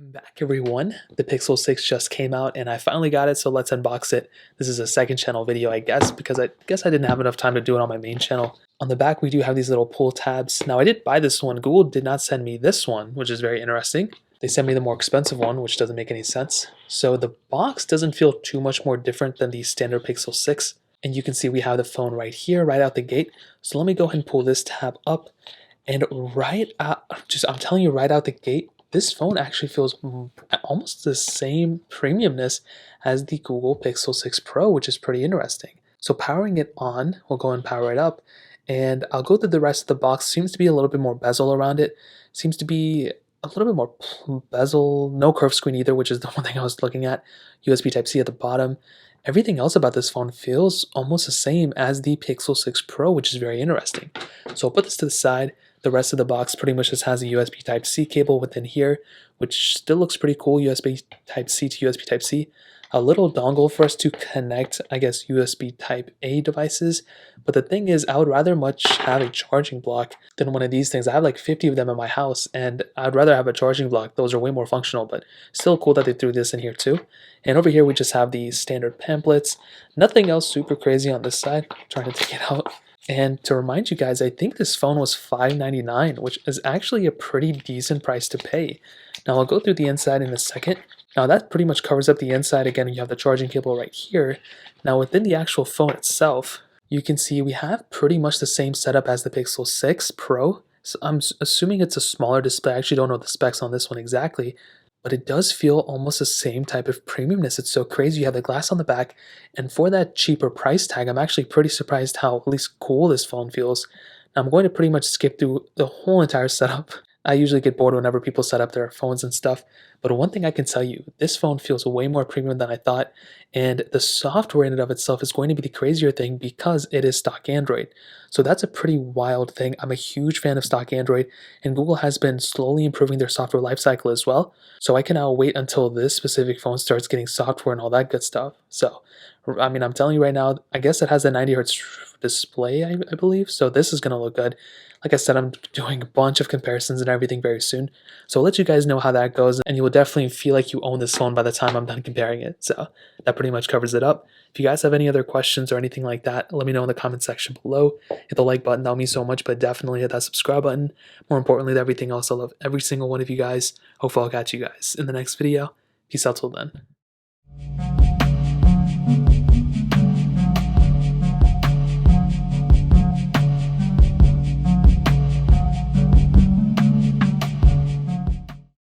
Welcome back everyone. The Pixel 6 just came out and I finally got it, so let's unbox it. This is a second channel video, I guess, because I didn't have enough time to do it on my main channel. On the back we do have these little pull tabs. Now I did buy this one. Google did not send me this one, which is very interesting. They sent me the more expensive one, which doesn't make any sense. So the box doesn't feel too much more different than the standard Pixel 6. And you can see we have the phone right here, right out the gate. So let me go ahead and pull this tab up. And I'm telling you right out the gate, this phone actually feels almost the same premiumness as the Google Pixel 6 Pro, which is pretty interesting. So powering it on, we'll go and power it up, and I'll go through the rest of the box. Seems to be a little bit more bezel around it. Seems to be a little bit more bezel, no curved screen either, which is the one thing I was looking at. USB Type-C at the bottom. Everything else about this phone feels almost the same as the Pixel 6 Pro, which is very interesting. So I'll put this to the side. The rest of the box pretty much just has a USB Type-C cable within here, which still looks pretty cool, USB Type-C to USB Type-C. A little dongle for us to connect, I guess, USB Type-A devices. But the thing is, I would rather much have a charging block than one of these things. I have like 50 of them in my house, and I'd rather have a charging block. Those are way more functional, but still cool that they threw this in here too. And over here, we just have the standard pamphlets. Nothing else super crazy on this side. I'm trying to take it out. And to remind you guys, I think this phone was $599, which is actually a pretty decent price to pay. Now I'll go through the inside in a second. Now that pretty much covers up the inside. Again, you have the charging cable right here. Now within the actual phone itself, you can see we have pretty much the same setup as the Pixel 6 Pro. So I'm assuming it's a smaller display. I actually don't know the specs on this one exactly, but it does feel almost the same type of premiumness. It's so crazy. You have the glass on the back, and for that cheaper price tag, I'm actually pretty surprised how at least cool this phone feels. Now, I'm going to pretty much skip through the whole entire setup. I usually get bored whenever people set up their phones and stuff, but one thing I can tell you, this phone feels way more premium than I thought, and the software in and of itself is going to be the crazier thing because it is stock Android. So that's a pretty wild thing. I'm a huge fan of stock Android, and Google has been slowly improving their software lifecycle as well. So I can now wait until this specific phone starts getting software and all that good stuff. So, I mean, I'm telling you right now, I guess it has a 90 hertz display, I believe, so this is going to look good. Like I said, I'm doing a bunch of comparisons and everything very soon. So I'll let you guys know how that goes, and you will definitely feel like you own this phone by the time I'm done comparing it. So that pretty much covers it up. If you guys have any other questions or anything like that, let me know in the comment section below. Hit the like button, that'll mean so much, but definitely hit that subscribe button. More importantly than everything else, I love every single one of you guys. Hopefully I'll catch you guys in the next video. Peace out till then.